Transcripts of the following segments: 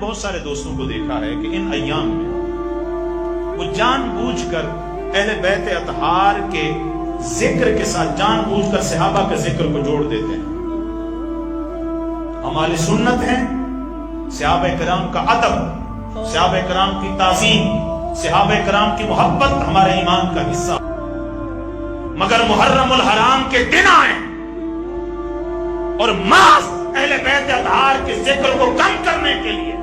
بہت سارے دوستوں کو دیکھا ہے کہ ان ایام میں وہ جان بوجھ کر اہل بیت اطہار کے ذکر کے ساتھ جان بوجھ کر صحابہ کے ذکر کو جوڑ دیتے ہیں. ہماری سنت ہے صحابہ کرام کا ادب، صحابہ کرام کی تعظیم، صحابہ کرام کی محبت ہمارے ایمان کا حصہ. مگر محرم الحرام کے دن آئے اور محض اہل بیت اطہار کے ذکر کو کم کرنے کے لیے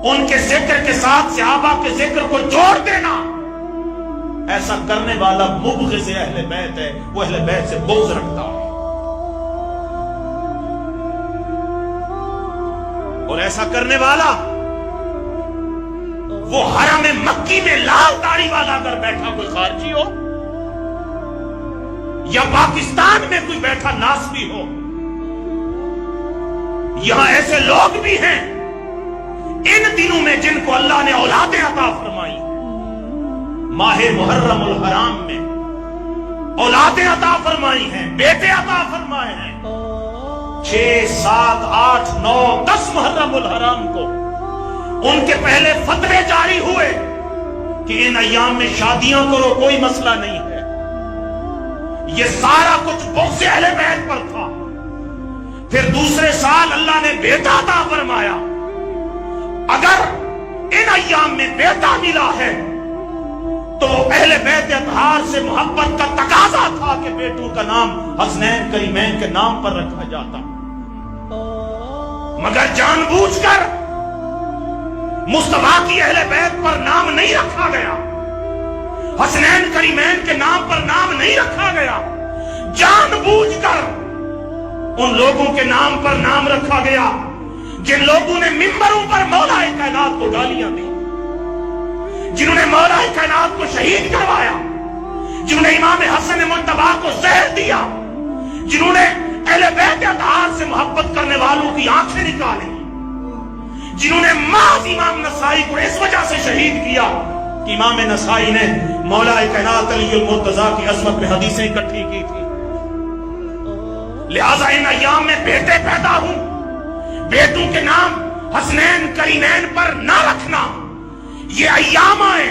ان کے ذکر کے ساتھ صحابہ کے ذکر کو جوڑ دینا، ایسا کرنے والا مبغض اہل بیت ہے، وہ اہل بیت سے بغض رکھتا ہے. اور ایسا کرنے والا وہ حرم مکی میں لال داڑھی والا اگر بیٹھا کوئی خارجی ہو یا پاکستان میں کوئی بیٹھا ناسبی ہو، یہاں ایسے لوگ بھی ہیں ان دنوں میں جن کو اللہ نے اولادیں عطا فرمائی، ماہ محرم الحرام میں اولادیں عطا فرمائی ہیں، بیٹے عطا فرمائے ہیں. 6، 7، 8، 9، 10 محرم الحرام کو ان کے پہلے فتوے جاری ہوئے کہ ان ایام میں شادیاں کرو، کوئی مسئلہ نہیں ہے. یہ سارا کچھ بغض اہل بیت پر تھا. پھر دوسرے سال اللہ نے بیٹا عطا فرمایا. اگر ان ایام میں بیٹا ملا ہے تو اہل بیت اطہار سے محبت کا تقاضا تھا کہ بیٹوں کا نام حسنین کریمین کے نام پر رکھا جاتا. مگر جان بوجھ کر مصطفیٰ کی اہل بیت پر نام نہیں رکھا گیا، حسنین کریمین کے نام پر نام نہیں رکھا گیا. جان بوجھ کر ان لوگوں کے نام پر نام رکھا گیا جن لوگوں نے ممبروں پر مولا کائنات کو گالیاں دی، جنہوں نے مولا کائنات کو شہید کروایا، جنہوں نے امام حسن مجتبی کو زہر دیا، جنہوں نے اہل بیت اطہار سے محبت کرنے والوں کی آنکھیں نکالی، جنہوں نے محض امام نسائی کو اس وجہ سے شہید کیا کہ امام نسائی نے مولا کائنات علی المرتضیٰ کی عظمت میں حدیثیں اکٹھی کی تھی. لہذا ان ایام میں بیٹے پیدا ہوں، بیٹوں کے نام حسنین کریمین پر نہ رکھنا. یہ ایام آئے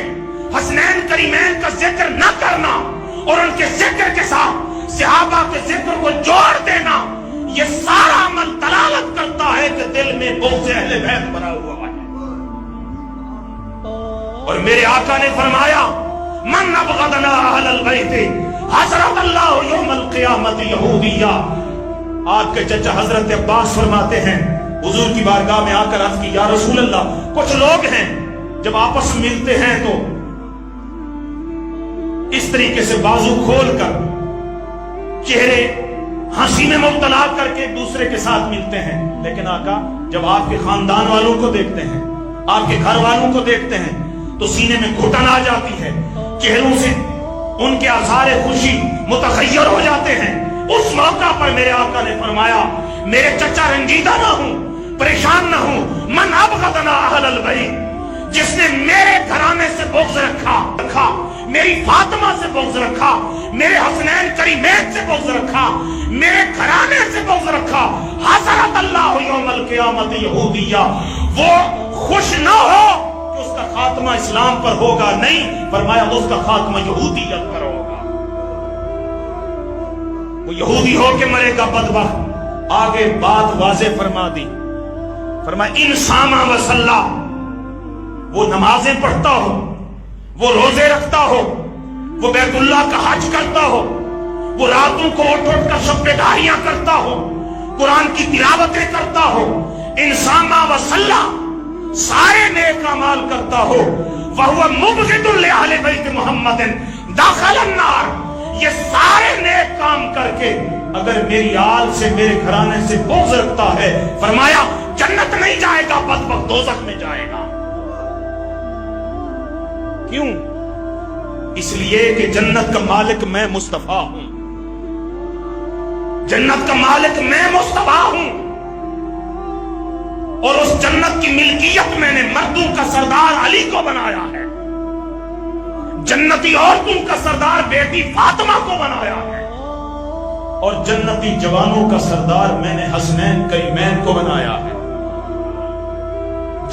حسنین کریمین کا ذکر نہ کرنا اور ان کے ذکر کے ساتھ صحابہ کے ذکر کو جوڑ دینا، یہ سارا عمل دلالت کرتا ہے کہ دل میں بغض اہل بیت بھرا ہوا ہے. اور میرے آقا نے فرمایا من ابغضنا اہل البیت حضرت اللہ یوم القیامت یہودیہ. آپ کے چچا حضرت عباس فرماتے ہیں حضور کی بارگاہ میں آ کر عرض کی یا رسول اللہ، کچھ لوگ ہیں جب آپس میں ملتے ہیں تو اس طریقے سے بازو کھول کر چہرے ہنسی میں مبتلا کر کے ایک دوسرے کے ساتھ ملتے ہیں، لیکن آقا جب آپ کے خاندان والوں کو دیکھتے ہیں، آپ کے گھر والوں کو دیکھتے ہیں تو سینے میں گھٹن آ جاتی ہے، چہروں سے ان کے آثار خوشی متغیر ہو جاتے ہیں. اس موقع پر میرے آقا نے فرمایا میرے چچا رنجیدہ نہ ہوں، پریشان نہ ہوں. من ابغضنا اہل البیت، جس نے میرے گھرانے سے بغض رکھا، میری فاطمہ سے بغض رکھا، میرے حسنین کریمین سے بغض رکھا، میرے گھرانے سے بغض رکھا، حضرت اللہ یوم القیامت یہودیہ، وہ خوش نہ ہو کہ اس کا خاتمہ اسلام پر ہوگا، نہیں، فرمایا اس کا خاتمہ یہودیت پر ہوگا، وہ یہودی ہو کے مرے گا بدبخت. آگے بات واضح فرما دی، فرمایا ان ساما وصلا، وہ نمازیں پڑھتا ہو، وہ روزے رکھتا ہو، وہ بیت اللہ کا حج کرتا ہو، وہ راتوں کو اٹھ اٹھ کر شب بیداریاں کرتا ہو، قرآن کی تلاوتیں کرتا ہو، ان ساما وصلا، سارے نیک اعمال کرتا ہو، وَهُوَ مُبْغِضٌ لِأَهْلِ بَيْتِ مُحَمَّدٍ دَخَلَ النَّارِ، یہ سارے نیک کام کر کے اگر میری آل سے، میرے گھرانے سے بغض رکھتا ہے، فرمایا جنت نہیں جائے گا، بدبخت دوزخ میں جائے گا. کیوں؟ اس لیے کہ جنت کا مالک میں مصطفیٰ ہوں، جنت کا مالک میں مصطفیٰ ہوں، اور اس جنت کی ملکیت میں نے مردوں کا سردار علی کو بنایا ہے، جنتی عورتوں کا سردار بیٹی فاطمہ کو بنایا ہے، اور جنتی جوانوں کا سردار میں نے حسنین کریمین کو بنایا ہے.